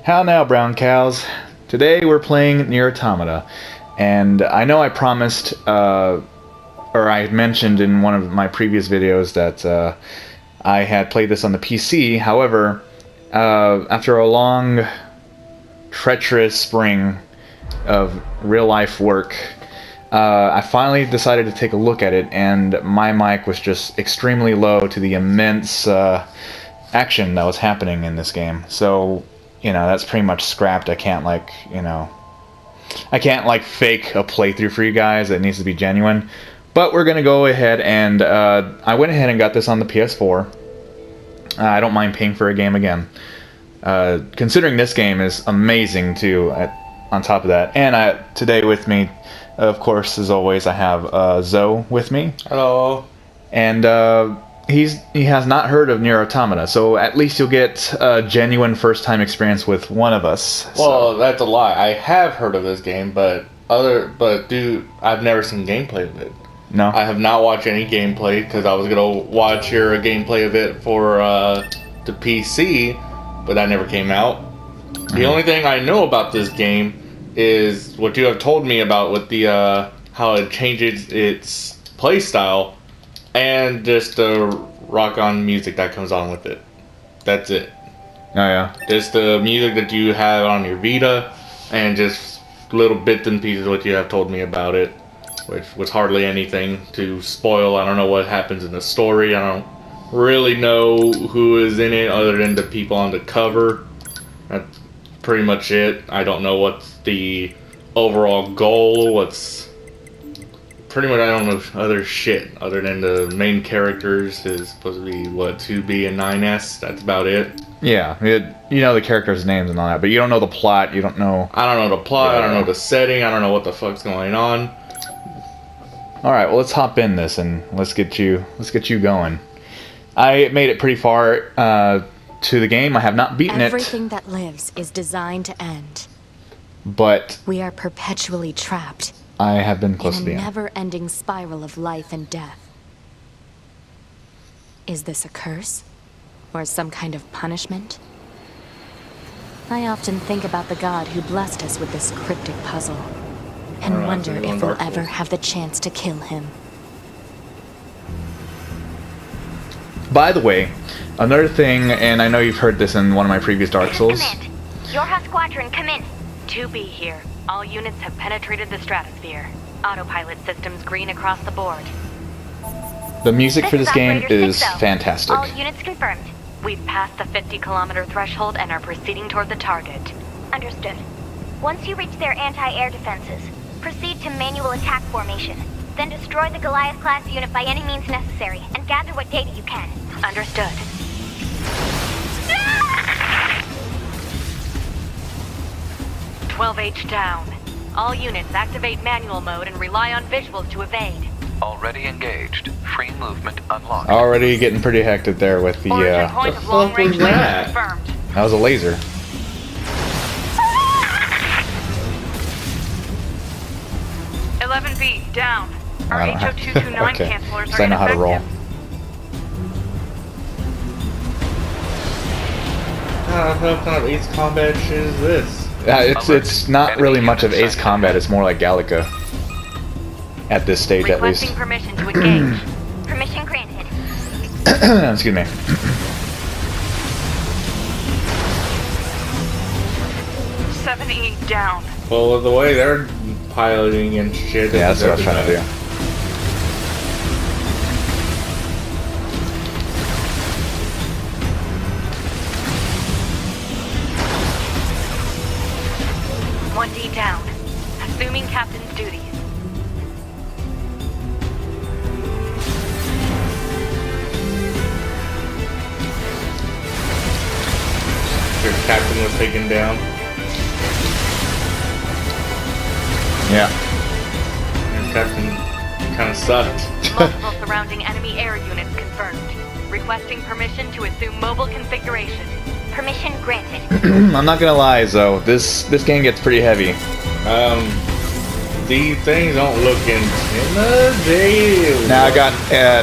How now, brown cows? Today we're playing NieR Automata, and I know I promised, or I had mentioned in one of my previous videos that I had played this on the PC. However, after a long, treacherous spring of real-life work, I finally decided to take a look at it, and my mic was just extremely low to the immense action that was happening in this game. So, you know, that's pretty much scrapped. I can't, like, I can't, like, fake a playthrough for you guys. It needs to be genuine. But we're going to go ahead and, I went ahead and got this on the PS4. I don't mind paying for a game again. Considering this game is amazing, too, on top of that. And today with me, of course, as always, I have Zoe with me. Hello. And he has not heard of NieR Automata, so at least you'll get a genuine first-time experience with one of us. Well, that's a lie. I have heard of this game, but dude, I've never seen gameplay of it. No? I have not watched any gameplay because I was gonna watch your gameplay of it for the PC, but that never came out. The only thing I know about this game is what you have told me about with the how it changes its play style and just the rock-on music that comes on with it. That's it. Oh, yeah? Just the music that you have on your Vita and just little bits and pieces what you have told me about it, which was hardly anything to spoil. I don't know what happens in the story. I don't really know who is in it other than the people on the cover. That's pretty much it. I don't know what's the overall goal. What's pretty much, I don't know other shit other than the main characters is supposed to be what, 2B and 9S. That's about it. Yeah, you know the characters' names and all that, but you don't know the plot. You don't know. I don't know the plot. I don't know the setting. I don't know what the fuck's going on. All right, well, let's hop in this and let's get you going. I made it pretty far to the game. I have not beaten Everything that lives is designed to end. But we are perpetually trapped. I have been close to the in a end. never-ending spiral of life and death. Is this a curse? Or some kind of punishment? I often think about the god who blessed us with this cryptic puzzle, and wonder if we'll ever have the chance to kill him. By the way, another thing, and I know you've heard this in one of my previous Dark Souls. Your House Squadron, come in. 2B here. All units have penetrated the stratosphere. Autopilot systems green across the board. The music for this game is fantastic. All units confirmed. We've passed the 50-kilometer threshold and are proceeding toward the target. Understood. Once you reach their anti-air defenses, proceed to manual attack formation. Then destroy the Goliath-class unit by any means necessary, and gather what data you can. Understood. 12H down. All units activate manual mode and rely on visuals to evade. Already engaged. Free movement unlocked. Already getting pretty hectic there with the, Origin point of long-range laser confirmed. That was a laser. $11B down. Our I don't have- HO229 okay. cancelers So are I know how to roll. ineffective. What kind of Ace Combat shit is this? It's not really much of Ace Combat. It's more like Galaga. At this stage, at least. Requesting permission to engage. Permission granted. Excuse me. 7E down. Well, with the way they're piloting and shit. Yeah, that's what I was trying to do. One D down. Assuming captain's duties. Your captain was taken down. Yeah. Your captain kind of sucked. Multiple surrounding enemy air units confirmed. Requesting permission to assume mobile configuration. Permission granted. I'm not gonna lie, though. This game gets pretty heavy. These things don't look intimidating. Now I got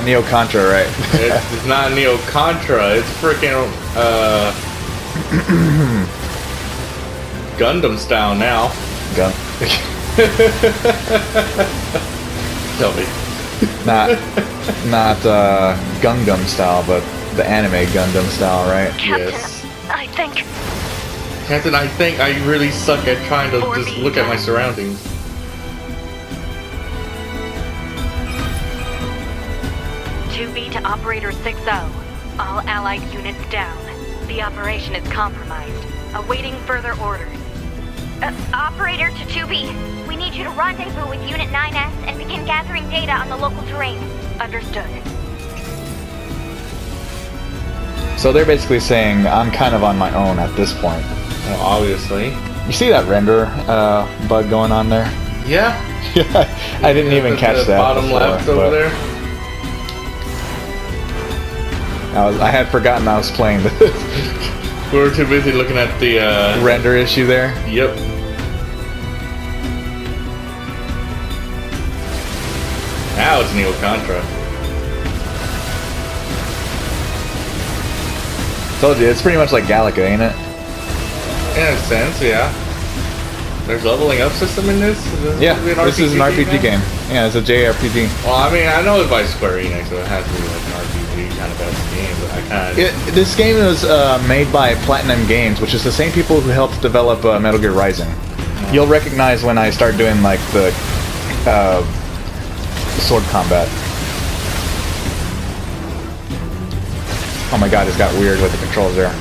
Neo Contra right. It's not Neo Contra. It's freaking Gundam style now. Gun. Tell me. Not Gundam style, but the anime Gundam style, right? Yes. I think... Captain, I think I really suck at trying to just look at my surroundings. B to Operator 6-0. All Allied units down. The operation is compromised. Awaiting further orders. Operator to 2B. We need you to rendezvous with Unit 9S and begin gathering data on the local terrain. Understood. So they're basically saying I'm kind of on my own at this point. Well, obviously. You see that render bug going on there? Yeah. Yeah, I didn't even catch the that bottom before, left over but there. I had forgotten I was playing this We were too busy looking at the render issue there. Yep. Now it's Neo Contra. Told you, it's pretty much like Galaga, ain't it? In a sense, yeah. There's leveling up system in this? Yeah, this is an RPG game. Yeah, it's a JRPG. Well, I mean, I know it's by Square Enix, so it has to be like an RPG kind of best game, but I kind of... This game was made by Platinum Games, which is the same people who helped develop Metal Gear Rising. You'll recognize when I start doing like the sword combat. Oh my god, it's got weird with the controls there.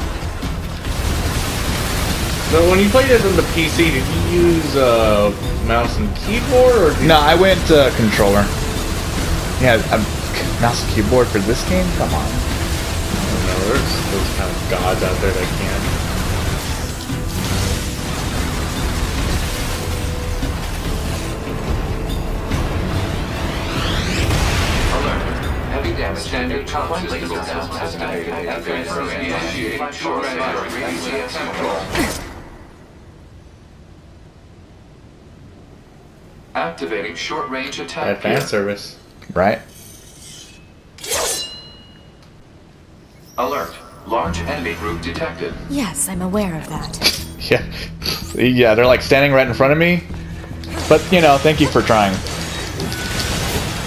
So when you played it on the PC, did you use mouse and keyboard, or did No, I went controller. Yeah, mouse and keyboard for this game? Come on. I don't know, there's those kind of gods out there that can. Alert. Heavy damage. Standard top system activated. Activating short-range attack. Advanced service. Right? Alert. Large enemy group detected. Yes, I'm aware of that. Yeah. Yeah, they're like standing right in front of me. But, you know, thank you for trying.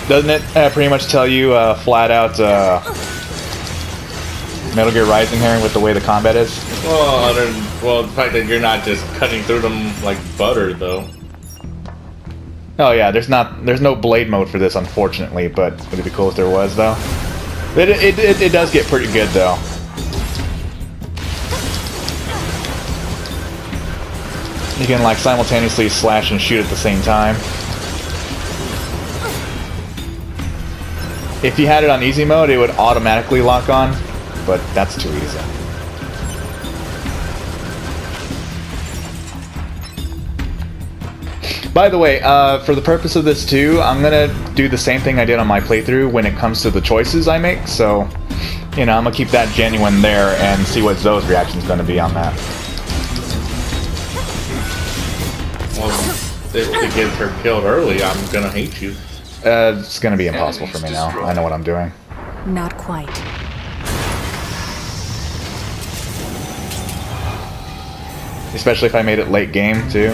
Doesn't it pretty much tell you flat out Metal Gear Rising here with the way the combat is? Well, the fact that you're not just cutting through them like butter, though. Oh yeah, there's no blade mode for this, unfortunately, but would it be cool if there was, though? It does get pretty good, though. You can like simultaneously slash and shoot at the same time. If you had it on easy mode, it would automatically lock on, but that's too easy. By the way, for the purpose of this too, I'm gonna do the same thing I did on my playthrough when it comes to the choices I make, so, you know, I'm gonna keep that genuine there and see what Zoe's reaction's gonna be on that. Well, if it gets her killed early, I'm gonna hate you. It's gonna be impossible for me now. I know what I'm doing. Not quite. Especially if I made it late game, too.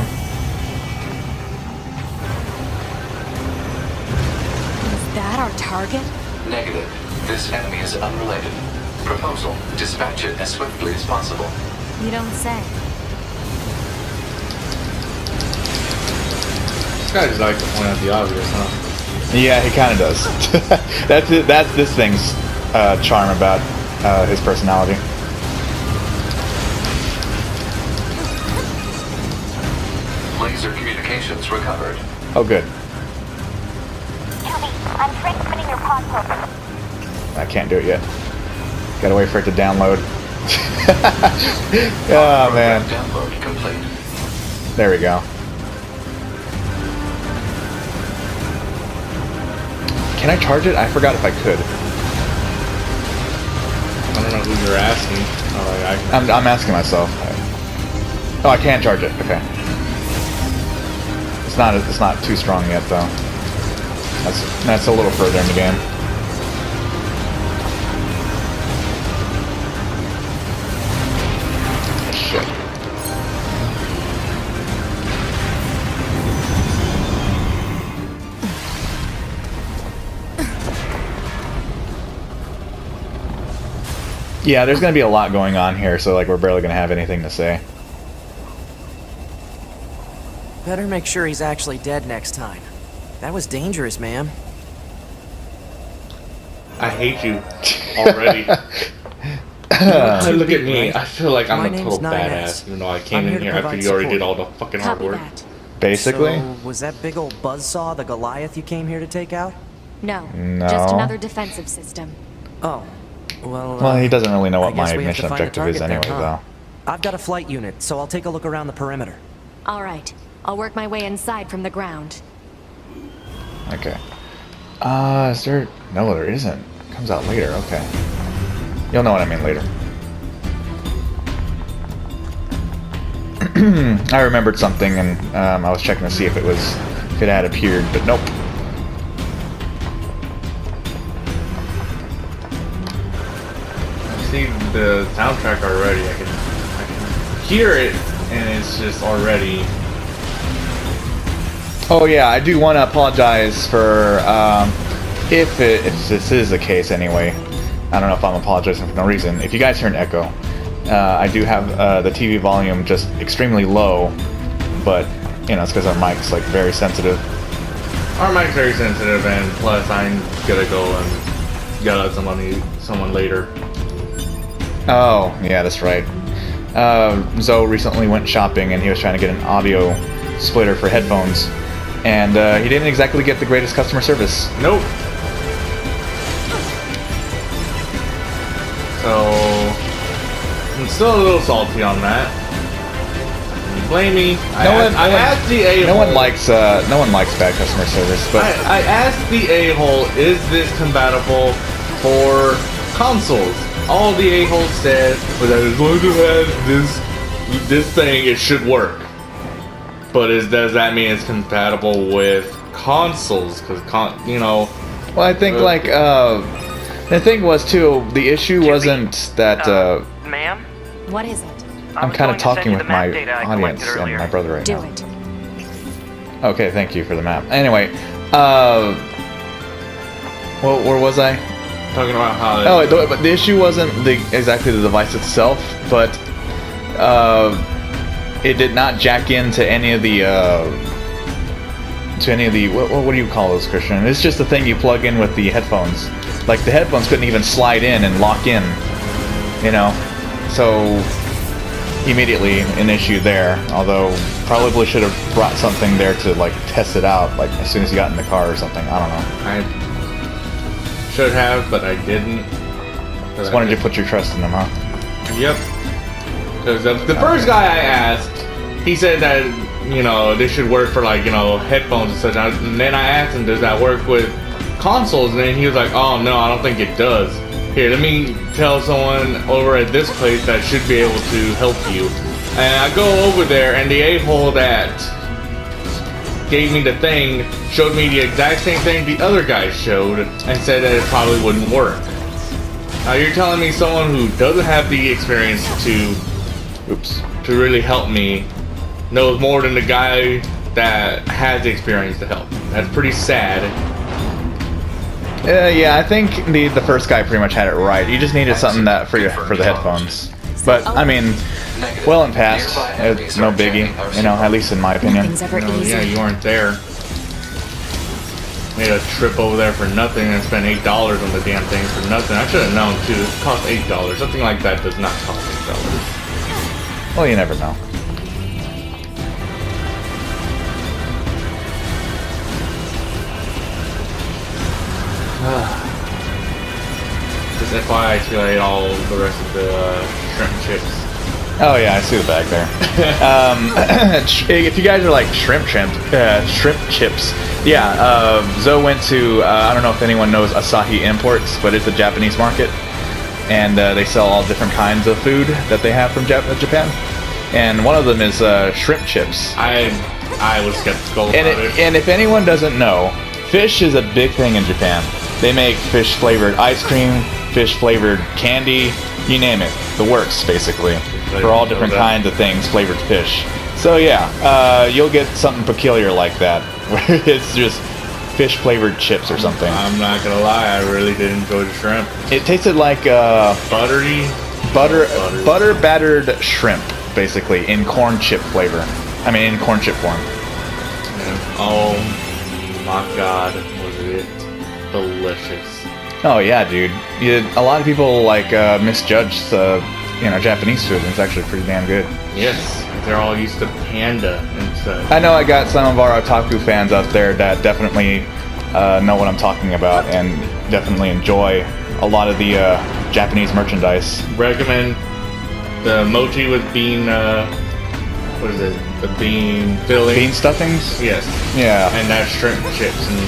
Is that our target? Negative. This enemy is unrelated. Proposal. Dispatch it as swiftly as possible. You don't say. This guy just likes to point out the obvious, huh? Yeah, he kind of does. That's this thing's charm about his personality. Laser communications recovered. Oh, good. Toby, I'm transmitting your pod program. I can't do it yet. Gotta wait for it to download. Oh, man. Download complete. There we go. Can I charge it? I forgot if I could. I don't know who you're asking. Oh, I'm asking myself. Oh, I can charge it. Okay. It's not too strong yet, though. That's a little further in the game. Shit. Yeah, there's gonna be a lot going on here, so like we're barely gonna have anything to say. Better make sure he's actually dead next time. That was dangerous, ma'am. I hate you already. Look at me. I feel like I'm a total badass, even though I came in here after you already did all the fucking hard Copy work. that. Basically. So, was that big old buzzsaw the Goliath you came here to take out? No, No. just another defensive system. Oh, well. Well, he doesn't really know what I guess my we have to mission find the objective is target anyway, then, huh? though. I've got a flight unit, so I'll take a look around the perimeter. All right, I'll work my way inside from the ground. Okay. Is there... No, there isn't. It comes out later, okay. You'll know what I mean later. I remembered something, and I was checking to see if it had appeared, but nope. I see the soundtrack already. I can hear it, and it's just already. Oh yeah, I do want to apologize for if this is the case anyway. I don't know if I'm apologizing for no reason. If you guys hear an echo, I do have the TV volume just extremely low, but you know it's because our mic's like very sensitive. Our mic's very sensitive, and plus I'm gonna go and yell at someone later. Oh yeah, that's right. Zoe recently went shopping and he was trying to get an audio splitter for headphones, and he didn't exactly get the greatest customer service. Nope. So I'm still a little salty on that. You blame me. I asked the a-hole. No one likes bad customer service, but I asked the a-hole, is this compatible for consoles? All the a-hole said was that as long as it has this thing, it should work. But does that mean it's compatible with consoles? Because you know. well, I think the thing was too. The issue wasn't that. Ma'am? What is it? I'm kind of talking with my audience and my brother right Do now. it. Okay, thank you for the map. Anyway, where was I? Talking about how. But the issue wasn't exactly the device itself, but it did not jack into any of the what do you call those, Christian? It's just the thing you plug in with the headphones. Like the headphones couldn't even slide in and lock in, you know. So immediately an issue there. Although probably should have brought something there to like test it out, like as soon as you got in the car or something. I don't know. I should have, but I didn't. Just wanted you to put your trust in them, huh? Yep. Because the first guy I asked, he said that, you know, this should work for, like, you know, headphones and such. And then I asked him, does that work with consoles? And then he was like, oh, no, I don't think it does. Here, let me tell someone over at this place that should be able to help you. And I go over there, and the a-hole that gave me the thing showed me the exact same thing the other guy showed and said that it probably wouldn't work. Now you're telling me someone who doesn't have the experience to really help me knows more than the guy that has the experience to help. That's pretty sad. Yeah, I think the first guy pretty much had it right. You just needed something that for the headphones. But I mean, well and past, it's no biggie. You know, at least in my opinion. Nothing's ever No, easy. yeah, you weren't there. Made a trip over there for nothing and spent $8 on the damn thing for nothing. I should have known too. It cost $8. Something like that does not cost $8. Well, you never know. Just FYI, too, I ate all the rest of the shrimp chips. Oh yeah, I see the bag there. If you guys are like shrimp chips, yeah. Zoe went to I don't know if anyone knows Asahi Imports, but it's a Japanese market, and they sell all different kinds of food that they have from Japan, and one of them is shrimp chips. I was skeptical about it. And if anyone doesn't know, fish is a big thing in Japan. They make fish flavored ice cream, fish flavored candy, you name it, the works basically, for all different kinds of things flavored fish. So yeah, you'll get something peculiar like that, where it's just fish flavored chips or something. I'm not gonna lie, I really did enjoy the shrimp. It tasted like Buttery. butter battered shrimp, basically, in corn chip flavor. I mean, in corn chip form. And, oh my god, was it delicious. Oh yeah, dude. A lot of people like misjudge the Japanese food, and it's actually pretty damn good. Yes, they're all used to panda and stuff. I know I got some of our otaku fans out there that definitely know what I'm talking about and definitely enjoy a lot of the Japanese merchandise. Recommend the mochi with bean, what is it? The bean filling? Bean stuffings? Yes. Yeah. And that shrimp chips. And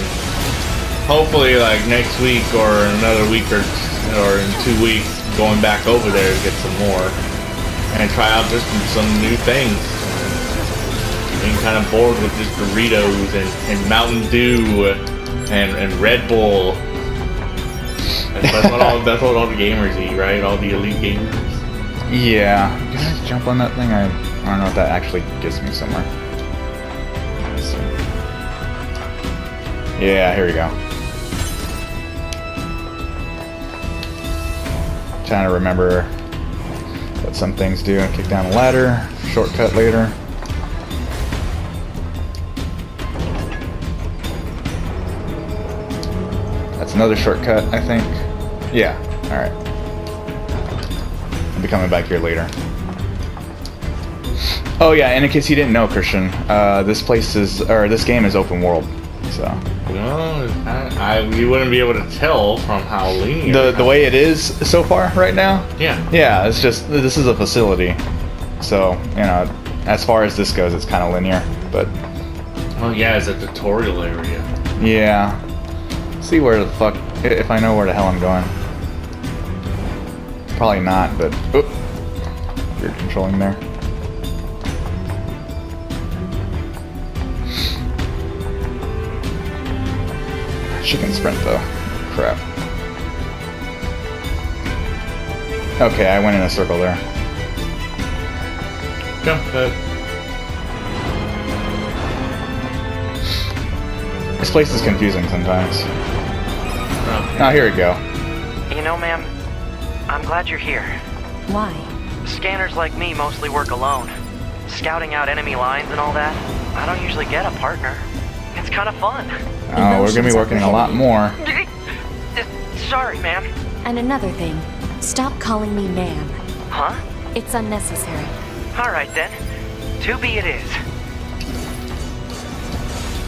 hopefully, like, next week or another week or in 2 weeks, going back over there to get some more. And try out just some new things. Being kind of bored with just Doritos and Mountain Dew and Red Bull. That's what all the gamers eat, right? All the elite gamers. Yeah. Can I jump on that thing? I don't know if that actually gets me somewhere. Let's see. Yeah, here we go. Trying to remember what some things do. Kick down a ladder, shortcut later. That's another shortcut, I think. Yeah, alright. I'll be coming back here later. Oh yeah, and in case you didn't know, Christian, this game is open world, so. Well, you wouldn't be able to tell from how linear. The way it is so far right now. Yeah. Yeah, it's just this is a facility, so as far as this goes, it's kind of linear, but. Well, yeah, it's a tutorial area. Yeah. See where the fuck if I know where the hell I'm going. Probably not, but you're controlling there. She can sprint though. Crap. Okay, I went in a circle there. Jump cut. This place is confusing sometimes. Oh. Oh, here we go. You know, ma'am, I'm glad you're here. Why? Scanners like me mostly work alone. Scouting out enemy lines and all that, I don't usually get a partner. It's kind of fun. Oh, we're gonna be working a lot more. Sorry, ma'am. And another thing, stop calling me ma'am. Huh? It's unnecessary. All right, then. 2B it is.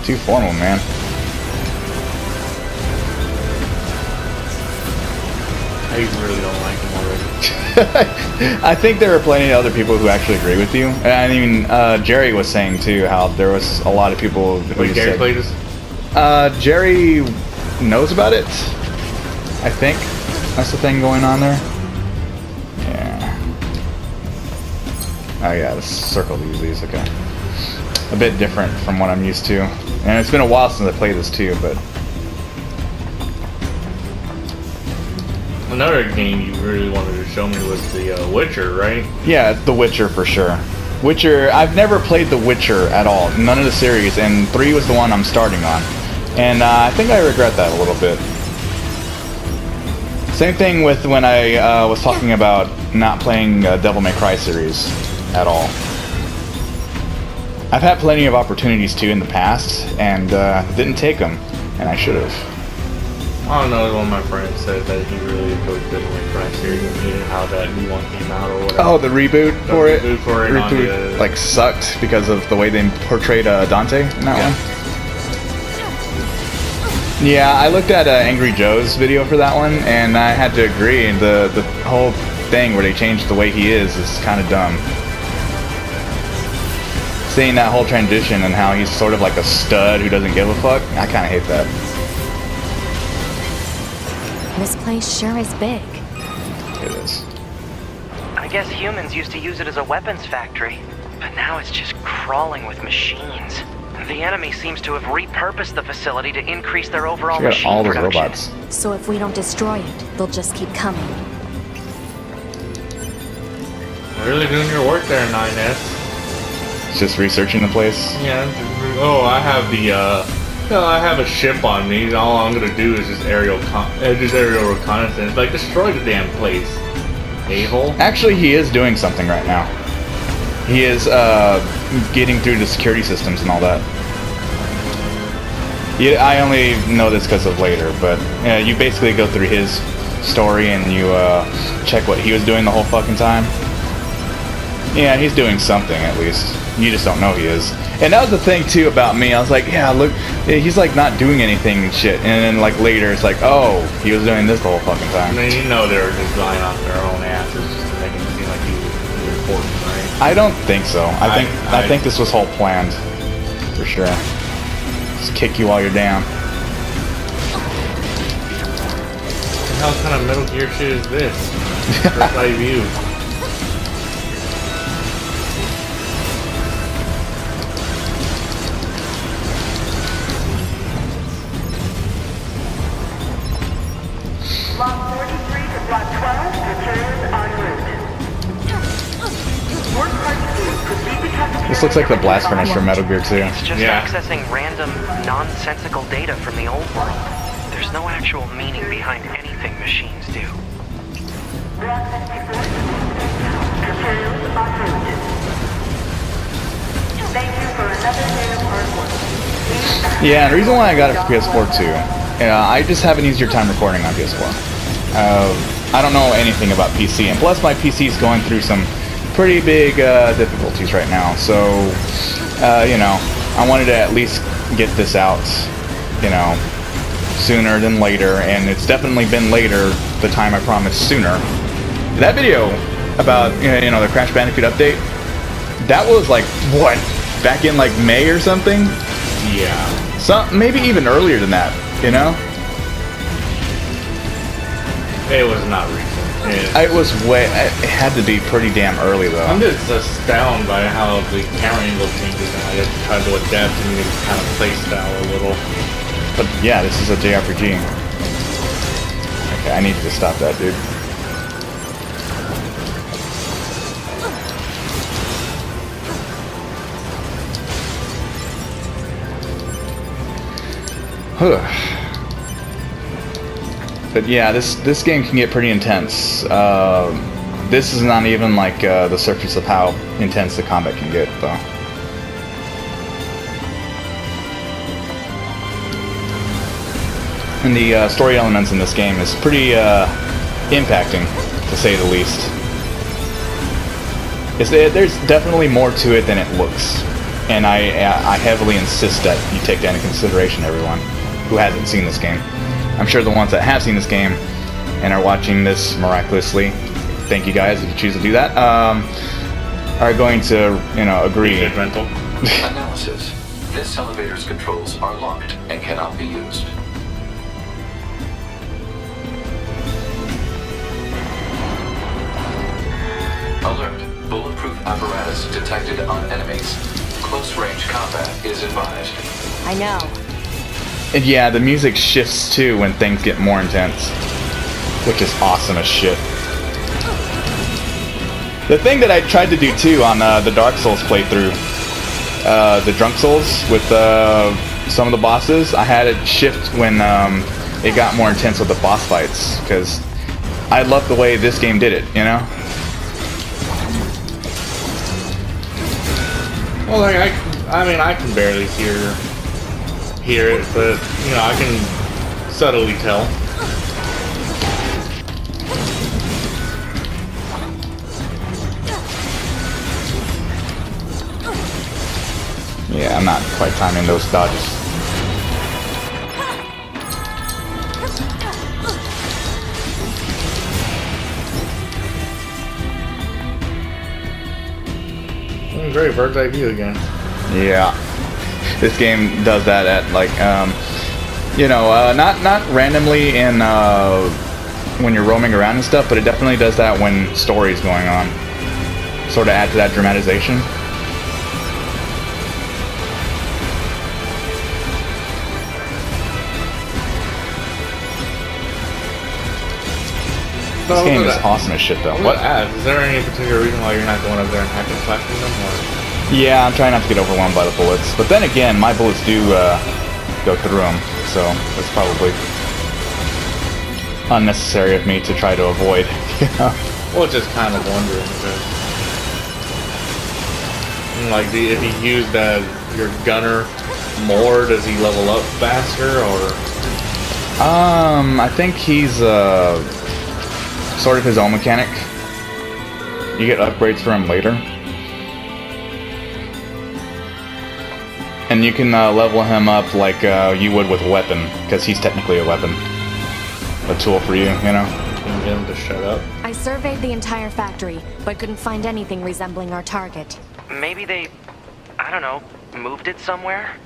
Too formal, man. I really don't like him already. I think there are plenty of other people who actually agree with you. I mean, Jerry was saying too how there was a lot of people who Wait, Gary played this? Jerry knows about it. I think that's the thing going on there. Yeah. Oh yeah, the circle to use these. Okay. A bit different from what I'm used to, and it's been a while since I played this too. But another game you really wanted to show me was the Witcher, right? yeah, The Witcher for sure. Witcher, I've never played The Witcher at all, none of the series, and 3 was the one I'm starting on. And I think I regret that a little bit. Same thing with when I was talking about not playing Devil May Cry series at all. I've had plenty of opportunities to in the past, and didn't take them, and I should have. I don't know, one of my friends said that he really enjoyed Devil May Cry series and hated how that new one came out or whatever. Oh, the reboot for it? The reboot for it. Reboot, like, sucked because of the way they portrayed Dante in that one? Yeah, I looked at Angry Joe's video for that one, and I had to agree. The whole thing where they changed the way he is kind of dumb. Seeing that whole transition and how he's sort of like a stud who doesn't give a fuck, I kind of hate that. This place sure is big. It is. I guess humans used to use it as a weapons factory, but now it's just crawling with machines. The enemy seems to have repurposed the facility to increase their overall She got machine all those production. robots. So if we don't destroy it, they'll just keep coming. Really doing your work there, 9S. It's just researching the place. Yeah. Oh, I have the No, I have a ship on me, and all I'm gonna do is just aerial reconnaissance. Like, destroy the damn place. A-hole. Actually, he is doing something right now. He is getting through the security systems and all that. Yeah, I only know this because of later, but you basically go through his story and you check what he was doing the whole fucking time. Yeah, he's doing something at least. You just don't know he is. And that was the thing too about me. I was like, yeah, look, he's like not doing anything and shit. And then like later, it's like, oh, he was doing this the whole fucking I time. mean, you know they were just lying off their own asses just to make it seem like he was important, right? I don't think so. I think this was whole planned, for sure. Just kick you while you're down. What the hell kind of Metal Gear shit is this? First eye view. Block 43 to Block 12, materials en route. Work Part 2, proceed to cafeteria. This looks like the blast furnace from Metal Gear 2. It's just Yeah. accessing random, nonsensical data from the old world. There's no actual meaning behind anything machines do. Block 54, materials en route. Thank you for another day of hard work. Yeah, and the reason why I got it for PS4 too, I just have an easier time recording on PS4. I don't know anything about PC, and plus my PC is going through some pretty big difficulties right now, so, you know, I wanted to at least get this out, you know, sooner than later, and it's definitely been later the time I promised sooner. That video about, you know, the Crash Bandicoot update, that was like, what, back in like May or something? Yeah. Maybe even earlier than that, you know? It was not recent. It was it had to be pretty damn early though. I'm just astounded by how the camera angle changes and I just try to adapt and even kind of play style a little. But yeah, this is a JRPG. Okay, I need to stop that, dude. But yeah, this game can get pretty intense. This is not even like the surface of how intense the combat can get, though. And the story elements in this game is pretty impacting, to say the least. There's definitely more to it than it looks, and I heavily insist that you take that into consideration, everyone who hasn't seen this game. I'm sure the ones that have seen this game and are watching this miraculously, thank you guys if you choose to do that, are going to, you know, agree. Rental. Analysis. This elevator's controls are locked and cannot be used. Alert. Bulletproof apparatus detected on enemies. Close range combat is advised. I know. And yeah, the music shifts too when things get more intense, which is awesome as shit. The thing that I tried to do too on the Dark Souls playthrough, the Drunk Souls with some of the bosses, I had it shift when it got more intense with the boss fights, because I love the way this game did it, you know? Well, like I mean, I can barely hear it, but you know, I can subtly tell. Yeah, I'm not quite timing those dodges. Great, bird's eye view again. Yeah, this game does that at like, you know, not randomly in when you're roaming around and stuff, but it definitely does that when story's going on. Sort of add to that dramatization. This game is awesome as shit, though. What ads? Is there any particular reason why you're not going up there and hacking slashing them? Or? Yeah, I'm trying not to get overwhelmed by the bullets. But then again, my bullets do go through them. So it's probably unnecessary of me to try to avoid. Well, just kind of wondering. Like, if he used your gunner more, does he level up faster, or? I think he's sort of his own mechanic. You get upgrades for him later. And you can level him up like you would with a weapon, because he's technically a weapon. A tool for you, you know? Can get him to shut up. I surveyed the entire factory, but couldn't find anything resembling our target. Maybe they, I don't know, moved it somewhere?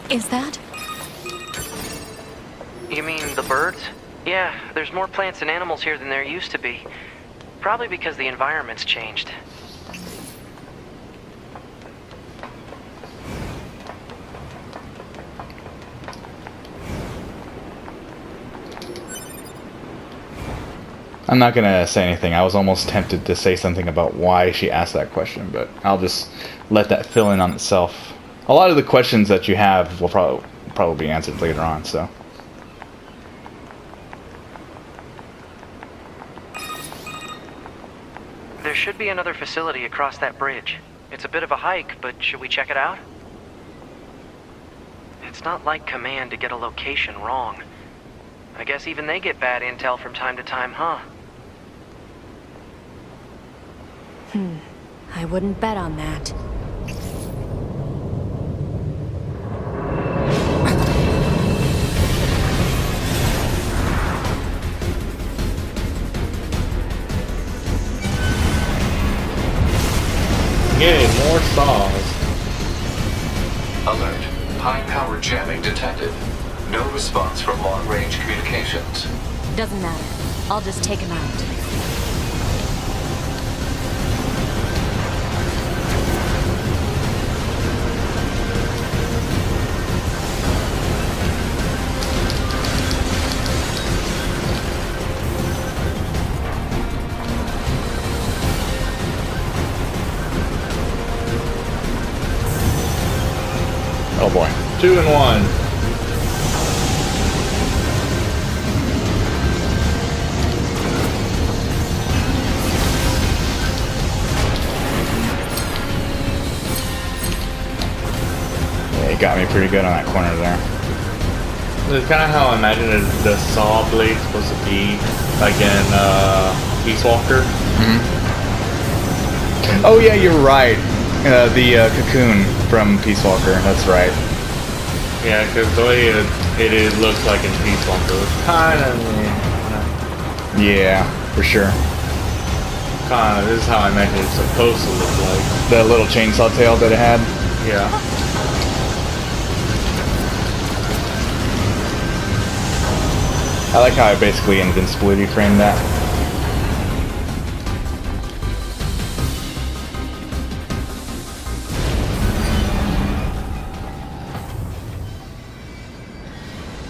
Is that? You mean the birds? Yeah, there's more plants and animals here than there used to be. Probably because the environment's changed. I'm not gonna say anything. I was almost tempted to say something about why she asked that question, but I'll just let that fill in on itself. A lot of the questions that you have will probably be answered later on, so. There should be another facility across that bridge. It's a bit of a hike, but should we check it out? It's not like Command to get a location wrong. I guess even they get bad intel from time to time, huh? I wouldn't bet on that. Yay, more saws. Alert. High power jamming detected. No response from long-range communications. Doesn't matter. I'll just take him out. Oh boy. 2 and 1. Yeah, he got me pretty good on that corner there. It's kind of how I imagine the saw blade's supposed to be, like in Peace Walker. Oh yeah, you're right. The cocoon from Peace Walker, that's right. Yeah, because the way it looks like in Peace Walker, it's kind of... Yeah, for sure. Kind of, this is how I imagine it's supposed to look like. The little chainsaw tail that it had. Yeah. I like how I basically invincibility framed that.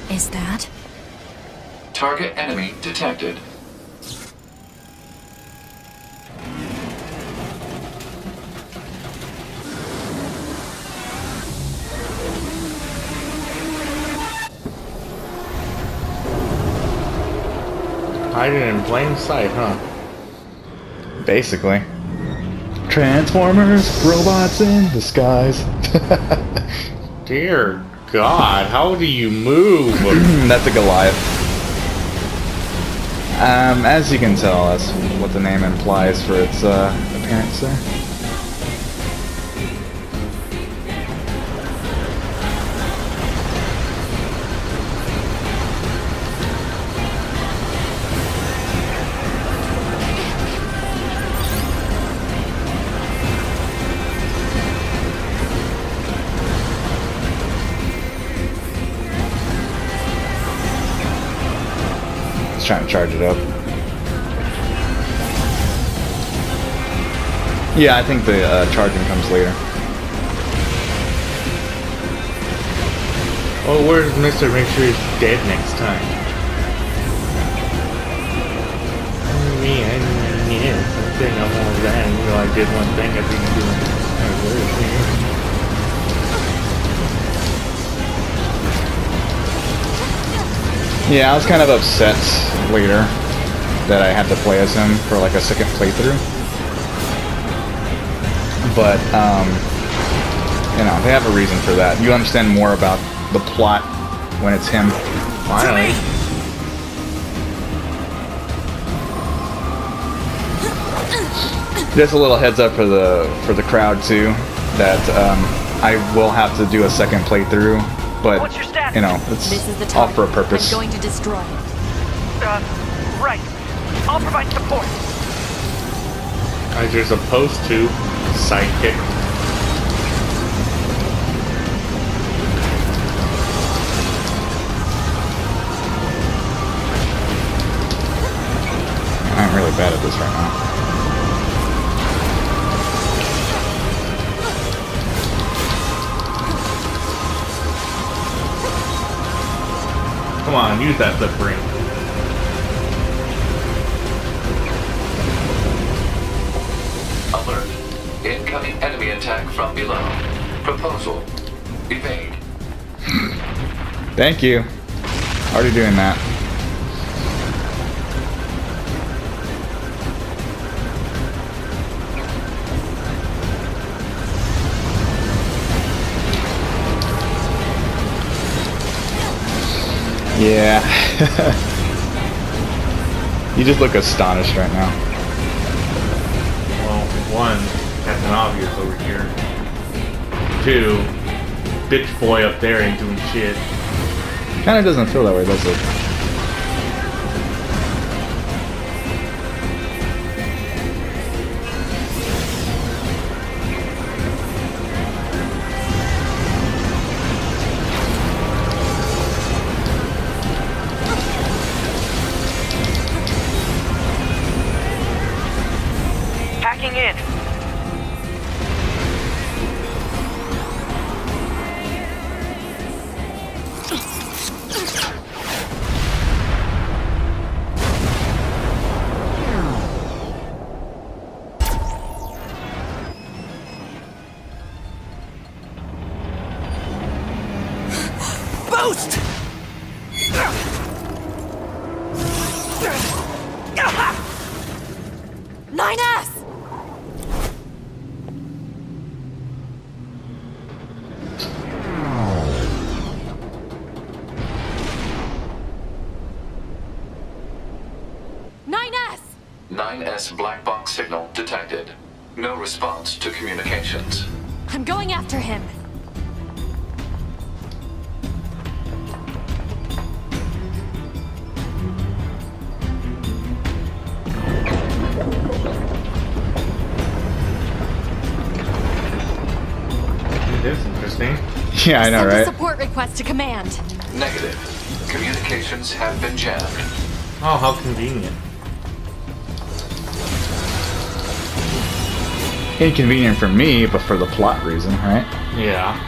Is that? Target enemy detected. Hiding in plain sight, huh? Basically. Transformers, robots in disguise. Dear God, how do you move? That's a Goliath. As you can tell, that's what the name implies for its appearance there. Trying to charge it up. Yeah, I think the charging comes later. Oh, where's Mr. Make sure he's dead next time? Me, I thing. I'm almost at. You know, I did one thing. I think you doing. Yeah, I was kind of upset later that I had to play as him for like a second playthrough. But, you know, they have a reason for that. You understand more about the plot when it's him. Finally. Just a little heads up for the crowd too, that I will have to do a second playthrough, but What's your status? you know, it's This is the all target. for a purpose. I'm going to destroy it. Right. I'll provide support. As you're supposed to, sidekick. I'm really bad at this right now. Come on, use that flip ring. Alert. Incoming enemy attack from below. Proposal. Evade. Thank you. Already doing that. Yeah. You just look astonished right now. Well, one, Captain Obvious over here. Two, bitch boy up there ain't doing shit. Kinda doesn't feel that way, does it? Hacking in. Boost! 9S! Nine 9S black box signal detected. No response to communications. I'm going after him. That's interesting. Yeah, I know, Send a right? support request to command. Negative. Communications have been jammed. Oh, how convenient. Inconvenient for me, but for the plot reason, right? Yeah.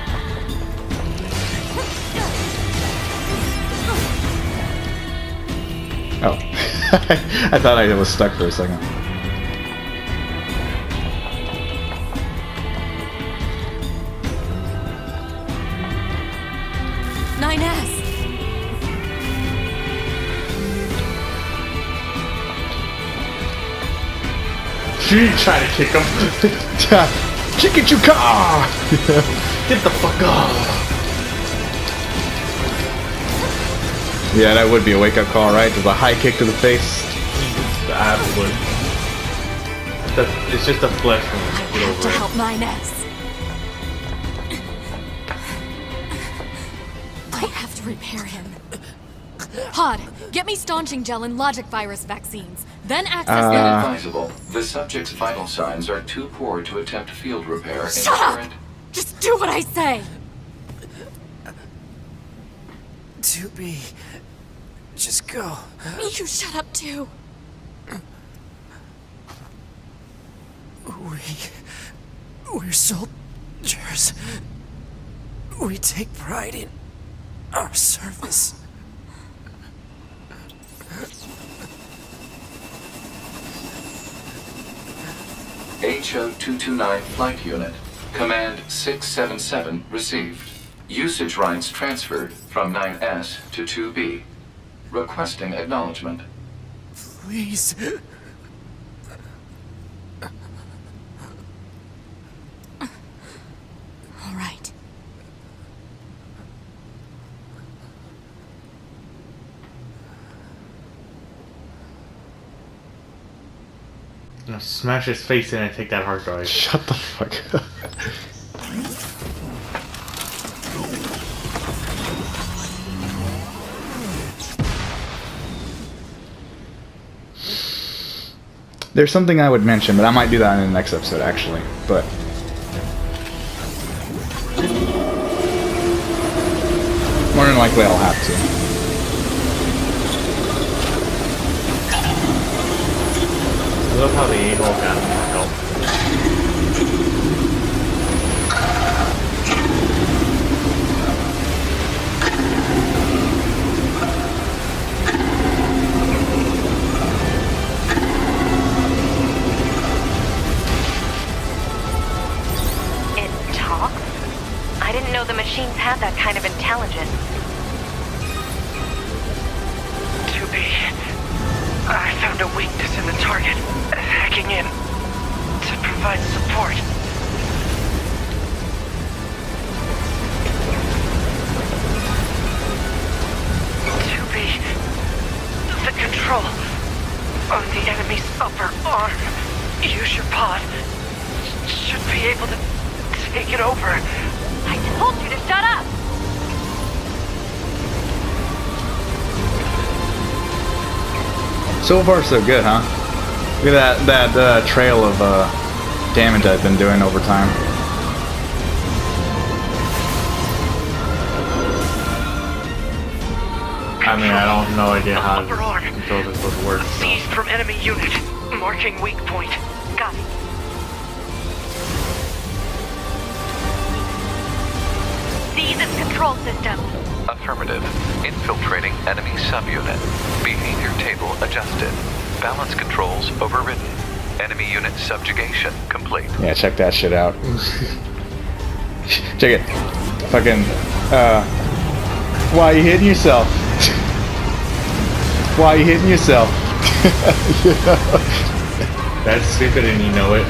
Oh. I thought I was stuck for a second. Nine S. She tried to kick him. Kick it, you car! Get the fuck off. Yeah, that would be a wake-up call, right? There's a high kick to the face. Absolutely. It's just a flesh wound. I Get have over to it. help 9S. I have to repair him. Hod, get me staunching gel and logic virus vaccines. Then access them. Inadvisable. The subject's vital signs are too poor to attempt field repair in Shut up! current. Just do what I say. 2B. Just go. You shut up too. We're soldiers. We take pride in our service. HO229 Flight Unit. Command 677 received. Usage rights transferred from 9S to 2B. Requesting acknowledgement. Please. All right. I'm gonna smash his face in and take that hard drive. Shut the fuck up. There's something I would mention, but I might do that in the next episode, actually. But more than likely, I'll have to. I love how the a-hole got more help. It talks? I didn't know the machines had that kind of intelligence. I found a weakness in the target. Hacking in to provide support. The control on the enemy's upper arm. Use your pod. Should be able to take it over. I told you to shut up! So far, so good, huh? Look at that trail of damage I've been doing over time. I mean, I don't have no idea how to control this would work. So. Seized from enemy unit. Marking weak point. Got it. Seize its control system. Affirmative. Infiltrating enemy subunit. Behavior table adjusted. Balance controls overridden. Enemy unit subjugation complete. Yeah, check that shit out. Check it. Fucking, why are you hitting yourself? Why are you hitting yourself? That's stupid and you know it.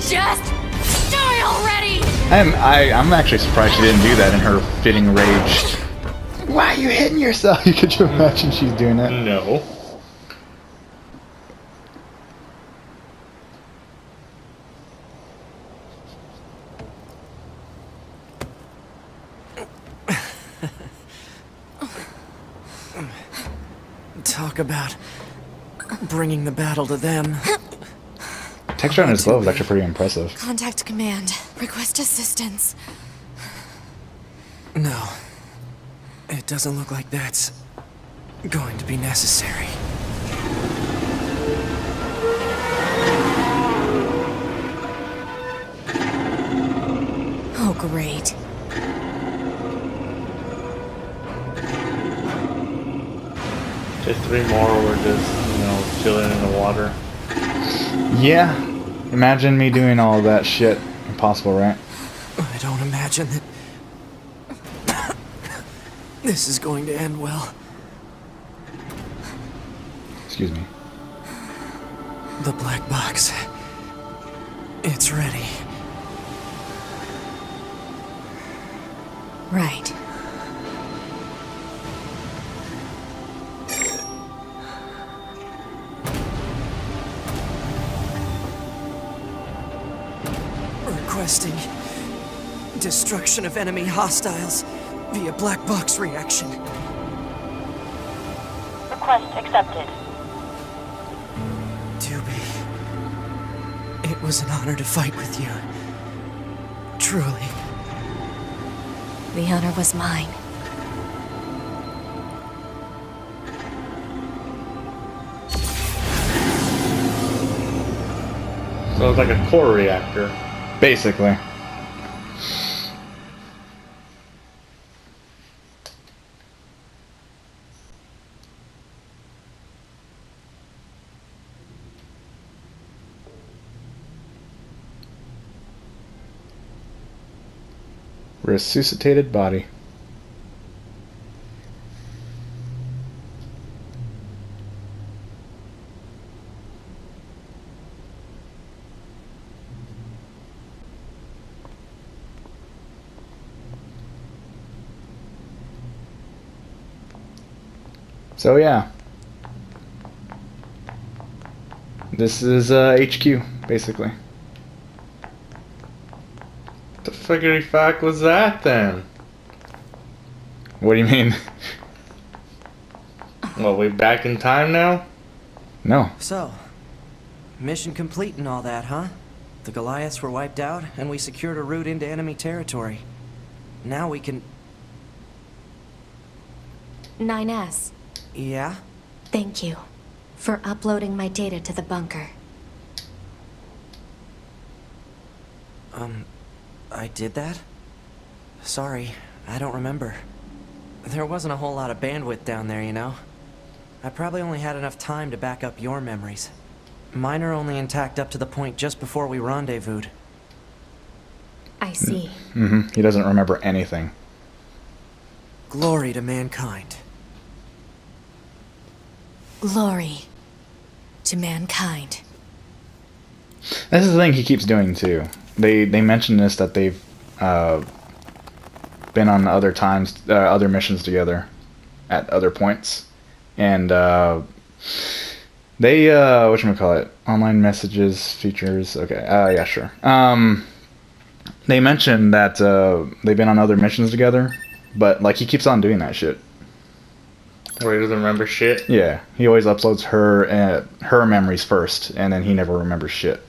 Just die already! I'm actually surprised she didn't do that in her fitting rage. Why are you hitting yourself? Could you imagine she's doing that? No. Talk about bringing the battle to them. Texture on his glove is actually pretty impressive. Contact command. Request assistance. No. It doesn't look like that's going to be necessary. Oh, great. Just 3 more, we're just, you know, chilling in the water. Yeah. Imagine me doing all that shit. Impossible, right? I don't imagine that this is going to end well. Excuse me. The black box. It's ready. Right. Requesting destruction of enemy hostiles via black box reaction. Request accepted. Doobie, it was an honor to fight with you. Truly. The honor was mine. So it's like a core reactor. Basically. Resuscitated body. So yeah, this is HQ basically. The figgity fuck was that then? What do you mean? Well, we back in time now? No. So, mission complete and all that, huh? The Goliaths were wiped out, and we secured a route into enemy territory. Now we can... 9S, Yeah? thank you for uploading my data to the bunker. I did that? Sorry, I don't remember. There wasn't a whole lot of bandwidth down there, you know? I probably only had enough time to back up your memories. Mine are only intact up to the point just before we rendezvoused. I see. Mm-hmm. He doesn't remember anything. Glory to mankind. Glory to mankind. This is the thing he keeps doing too. They mention this, that they've been on other missions together at other points, and they whatchamacallit, online messages features. Okay, yeah, sure. They mentioned that they've been on other missions together, but like he keeps on doing that shit. Where he doesn't remember shit? Yeah, he always uploads her memories first, and then he never remembers shit.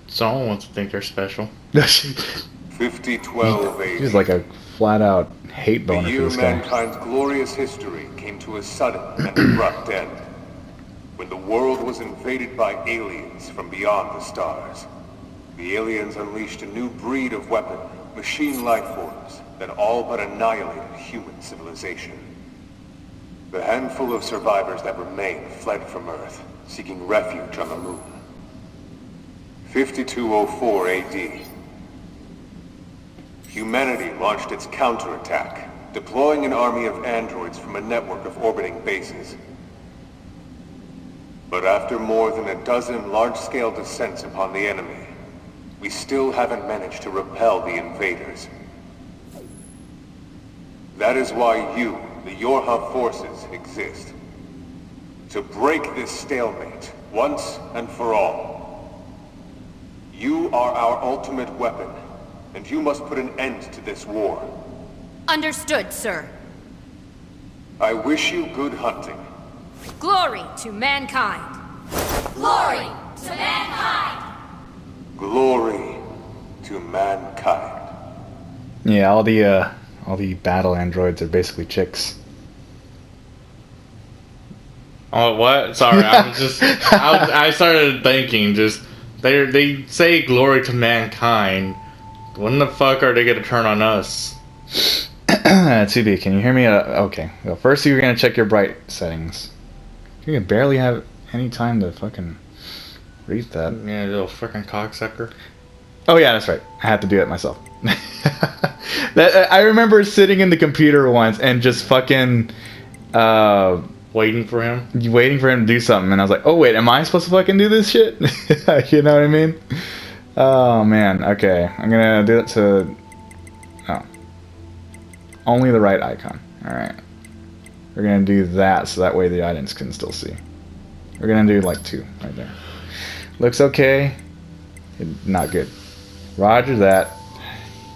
Someone wants to think they're special. 5012 AD. He's like a flat-out hate The boner for year this guy. mankind's glorious history came to a sudden and abrupt end, when the world was invaded by aliens from beyond the stars. The aliens unleashed a new breed of weapon, machine life forms, that all but annihilated human civilization. The handful of survivors that remained fled from Earth, seeking refuge on the moon. 5204 AD. Humanity launched its counterattack, deploying an army of androids from a network of orbiting bases. But after more than a dozen large-scale descents upon the enemy, we still haven't managed to repel the invaders. That is why you, the Yorha forces, exist. To break this stalemate, once and for all. You are our ultimate weapon, and you must put an end to this war. Understood, sir. I wish you good hunting. Glory to mankind. Glory to mankind. Glory to mankind. Yeah, all the battle androids are basically chicks. Oh, what? Sorry, I started thinking, just, they say glory to mankind. When the fuck are they gonna turn on us? 2B, can you hear me? Okay. Well, first you're gonna check your bright settings. You can barely have any time to fucking read that. Yeah, little freaking cocksucker. Oh yeah, that's right. I had to do it myself. I remember sitting in the computer once and just fucking Waiting for him to do something, and I was like, oh wait, am I supposed to fucking do this shit? You know what I mean? Oh man, okay. I'm gonna do it to only the right icon. Alright. We're gonna do that so that way the audience can still see. We're gonna do like 2 right there. Looks okay. Not good. Roger that.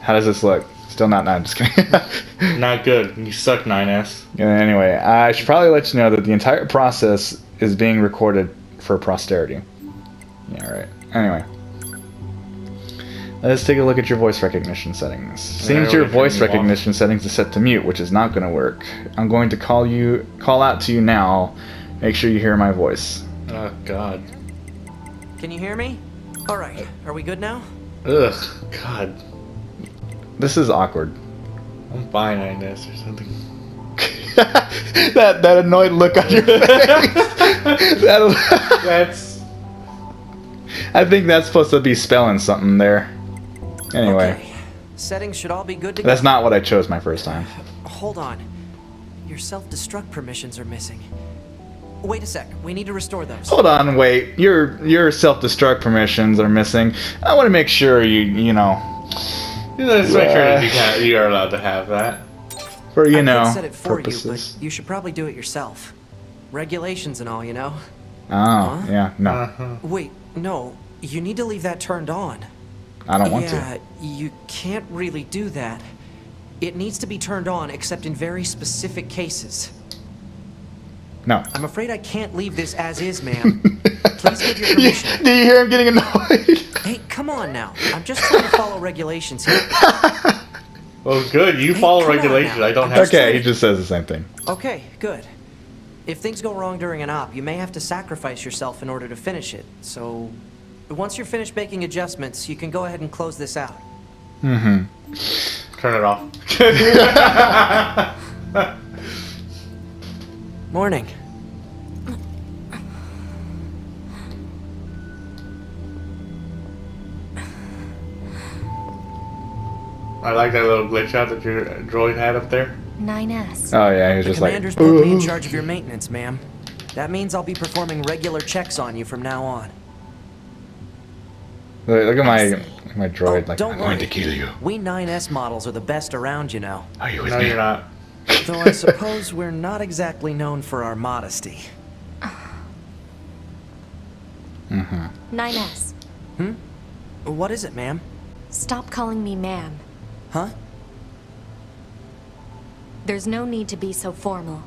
How does this look? Still not. No, I'm just kidding. Not good. You suck, 9S. Anyway, I should probably let you know that the entire process is being recorded for posterity. Yeah, right. Anyway. Let's take a look at your voice recognition settings. Seems Yeah, your we voice turn you off. recognition settings is set to mute, which is not going to work. I'm going to call out to you now. Make sure you hear my voice. Oh God. Can you hear me? All right. Are we good now? Ugh. God. This is awkward. I'm fine, I guess, or something. that annoyed look on your face. That's. I think that's supposed to be spelling something there. Anyway, Okay. Settings should all be good to go. that's not what I chose my first time. Hold on. Your self-destruct permissions are missing. Wait a sec. We need to restore those. Hold on, wait. Your self-destruct permissions are missing. I want to make sure you know. Let's make sure that you are allowed to have that. For I could set it for purposes. you, but you should probably do it yourself. Regulations and all, you know. Oh, yeah, no. Wait, no. You need to leave that turned on. I don't want Yeah, you can't really do that. It needs to be turned on except in very specific cases. to. No. I'm afraid I can't leave this as is, ma'am. Please give your permission. Do you hear him getting annoyed? Hey, come on now. I'm just trying to follow regulations here. Well, good. You Hey, follow come on regulations. now. I don't have. Okay, he just says the same thing. Okay, good. If things go wrong during an op, you may have to sacrifice yourself in order to finish it. So, once you're finished making adjustments, you can go ahead and close this out. Turn it off. Morning. I like that little glitch out that your droid had up there. 9S. Oh yeah, he was The just like. commander's put me in charge of your maintenance, ma'am. That means I'll be performing regular checks on you from now on. Look at my droid. Oh, Like, don't I'm going worry. to kill you. We 9S models are the best around, you know. Are you with No, me? you're not. Though I suppose we're not exactly known for our modesty. 9S. What is it, ma'am? Stop calling me ma'am. Huh? There's no need to be so formal.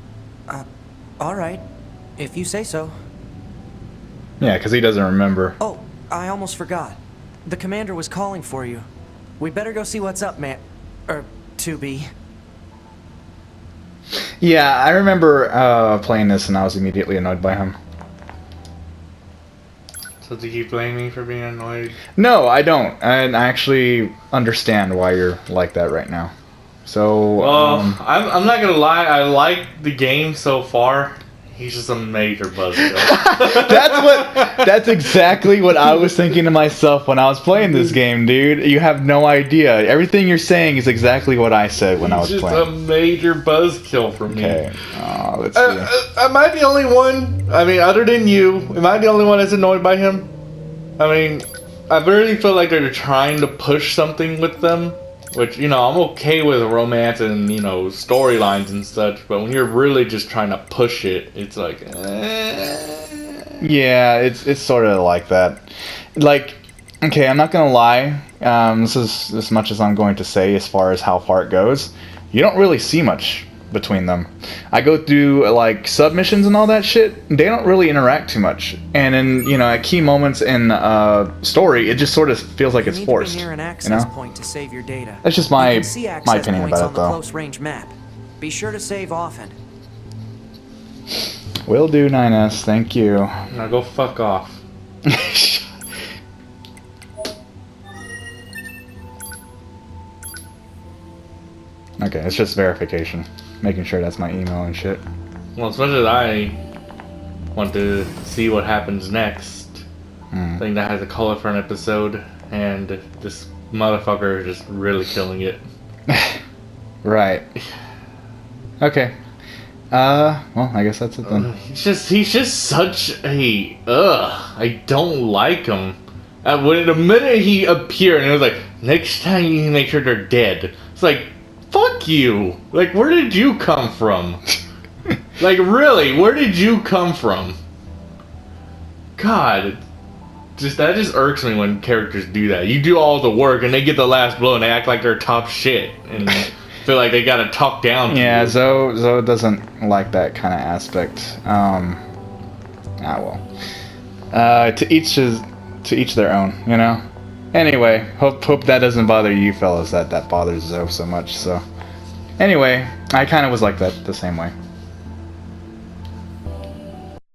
All right. If you say so. Yeah, because he doesn't remember. Oh, I almost forgot. The commander was calling for you. We better go see what's up, man. 2B. Yeah, I remember playing this and I was immediately annoyed by him. So do you blame me for being annoyed? No, I don't. And I actually understand why you're like that right now. So, Well, I'm not gonna lie. I like the game so far. He's just a major buzzkill. that's exactly what I was thinking to myself when I was playing this game, dude. You have no idea. Everything you're saying is exactly what I said when I was He's just playing. a major buzzkill for me. Okay. Let's see. Am I the only one? I mean, other than you, am I the only one that's annoyed by him? I mean, I really feel like they're trying to push something with them. Which, you know, I'm okay with romance and, you know, storylines and such, but when you're really just trying to push it, it's like, Yeah, it's sort of like that. Like, okay, I'm not gonna lie. This is as much as I'm going to say as far as how far it goes. You don't really see much between them. I go through like submissions and all that shit. They don't really interact too much, and in at key moments in story, it just sort of feels like it's forced. You need to be near an You access know, point to save your data. that's just You my can see access my opinion points about on it, the though. close range map. Be sure to save often. Will do, 9S. Thank you. now go fuck off. Okay, it's just verification, making sure that's my email and shit. Well, as much as I want to see what happens next, I think that has a color for an episode, and this motherfucker is just really killing it. Right. Okay. Well, I guess that's it then. He's just such a I don't like him. When the minute he appeared and it was like, next time you need to make sure they're dead. It's like, fuck you. Like, where did you come from? Like, really, where did you come from? God, that just irks me when characters do that. You do all the work and they get the last blow and they act like they're top shit and feel like they gotta talk down to Yeah, you. Zoe doesn't like that kind of aspect. Well. To each their own, you know? Anyway, hope that doesn't bother you fellas, that bothers Zoe so much, so. Anyway, I kind of was like that the same way.